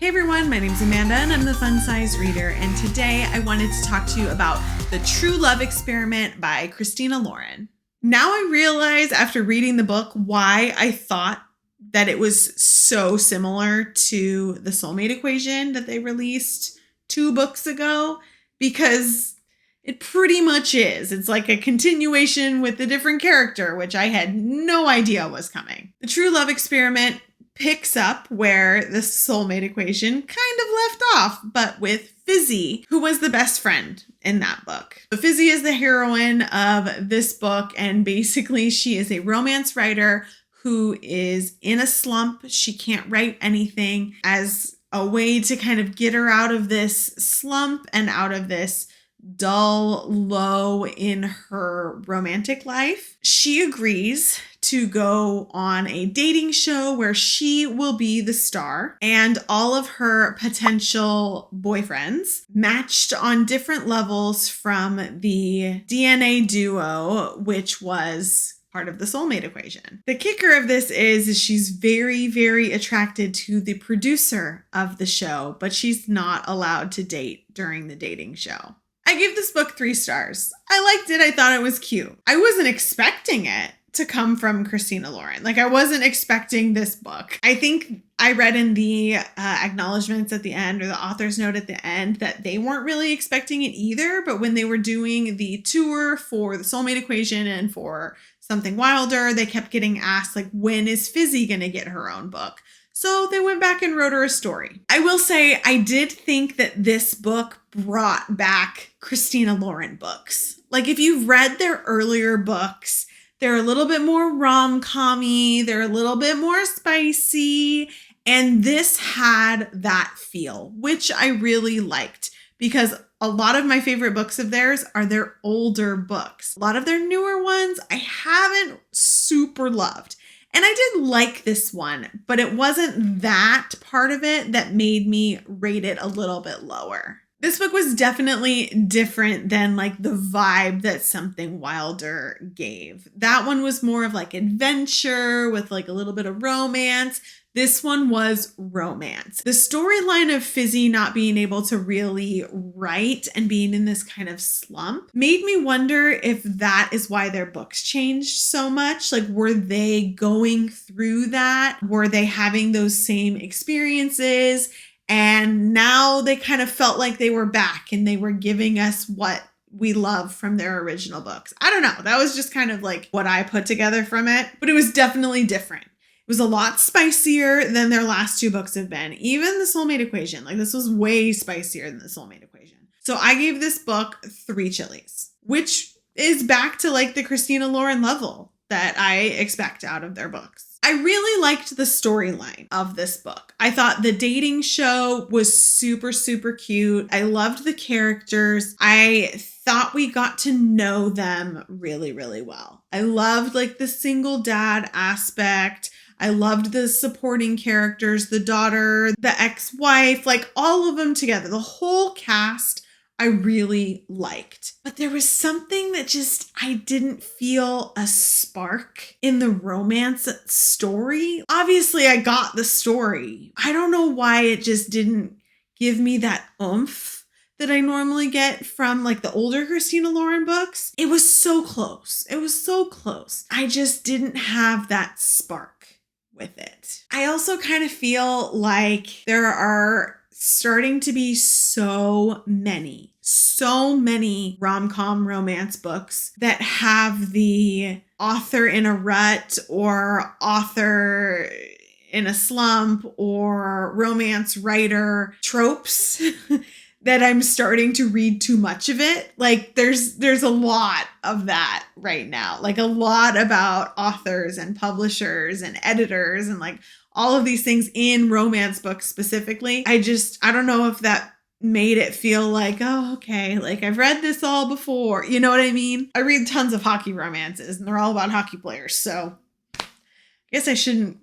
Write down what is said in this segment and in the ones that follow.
Hey everyone, my name's Amanda and I'm the Fun Size Reader, and today I wanted to talk to you about The True Love Experiment by Christina Lauren. Now I realize after reading the book why I thought that it was so similar to The Soulmate Equation that they released 2 books ago, because it pretty much is. It's like a continuation with a different character, which I had no idea was coming. The True Love Experiment picks up where the Soulmate Equation kind of left off, but with Fizzy, who was the best friend in that book. So Fizzy is the heroine of this book, and basically she is a romance writer who is in a slump. She can't write anything. As a way to kind of get her out of this slump and out of this dull low in her romantic life, she agrees to go on a dating show where she will be the star, and all of her potential boyfriends, matched on different levels from the DNA duo, which was part of the Soulmate Equation. The kicker of this is she's very, very attracted to the producer of the show, but she's not allowed to date during the dating show. I gave this book 3 stars. I liked it. I thought it was cute. I wasn't expecting it to come from Christina Lauren. Like, I wasn't expecting this book. I think I read in the acknowledgments at the end, or the author's note at the end, that they weren't really expecting it either. But when they were doing the tour for the Soulmate Equation and for Something Wilder, they kept getting asked, like, when is Fizzy going to get her own book? So they went back and wrote her a story. I will say I did think that this book brought back Christina Lauren books. Like, if you've read their earlier books, they're a little bit more rom-com-y, they're a little bit more spicy, and this had that feel, which I really liked, because a lot of my favorite books of theirs are their older books. A lot of their newer ones I haven't super loved. And I did like this one, but it wasn't that part of it that made me rate it a little bit lower. This book was definitely different than like the vibe that Something Wilder gave. That one was more of like adventure with like a little bit of romance. This one was romance. The storyline of Fizzy not being able to really write and being in this kind of slump made me wonder if that is why their books changed so much. Like, were they going through that? Were they having those same experiences? And now they kind of felt like they were back and they were giving us what we love from their original books. I don't know. That was just kind of like what I put together from it, but it was definitely different. It was a lot spicier than their last 2 books have been. Even the Soulmate Equation, like, this was way spicier than the Soulmate Equation. So I gave this book 3 chilies, which is back to like the Christina Lauren level that I expect out of their books. I really liked the storyline of this book. I thought the dating show was super, super cute. I loved the characters. I thought we got to know them really, really well. I loved like the single dad aspect. I loved the supporting characters, the daughter, the ex-wife, like all of them together. The whole cast I really liked. But there was something that just, I didn't feel a spark in the romance story. Obviously, I got the story. I don't know why it just didn't give me that oomph that I normally get from like the older Christina Lauren books. It was so close. It was so close. I just didn't have that spark with it. I also kind of feel like there are starting to be so many rom-com romance books that have the author in a rut or author in a slump or romance writer tropes that I'm starting to read too much of it. Like, there's a lot of that right now, like a lot about authors and publishers and editors and like all of these things in romance books specifically. I don't know if that made it feel like, oh, okay, like I've read this all before. You know what I mean? I read tons of hockey romances and they're all about hockey players. So I guess I shouldn't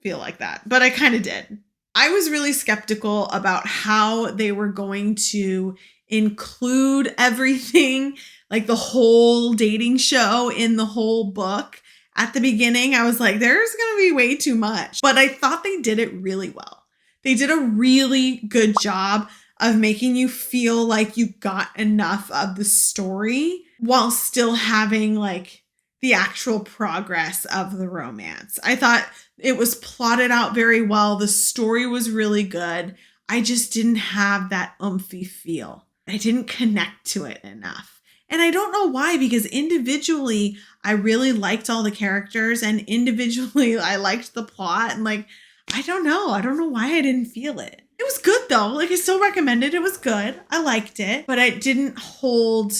feel like that, but I kind of did. I was really skeptical about how they were going to include everything, like the whole dating show in the whole book. At the beginning, I was like, there's going to be way too much. But I thought they did it really well. They did a really good job of making you feel like you got enough of the story while still having like the actual progress of the romance. I thought it was plotted out very well. The story was really good. I just didn't have that oomphy feel. I didn't connect to it enough. And I don't know why, because individually, I really liked all the characters and individually I liked the plot. And like, I don't know. I don't know why I didn't feel it. It was good though. Like I still recommend it. It was good. I liked it, but it didn't hold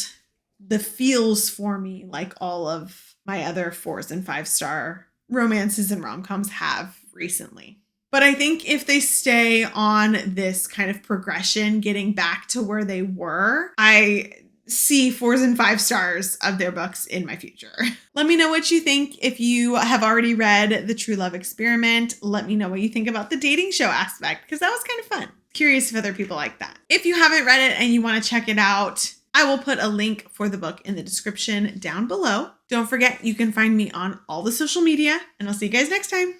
the feels for me like all of my other 4s and 5-star romances and rom-coms have recently. But I think if they stay on this kind of progression, getting back to where they were, I see 4s and 5 stars of their books in my future. Let me know what you think. If you have already read The True Love Experiment, let me know what you think about the dating show aspect, because that was kind of fun. Curious if other people like that. If you haven't read it and you want to check it out, I will put a link for the book in the description down below. Don't forget, you can find me on all the social media, and I'll see you guys next time.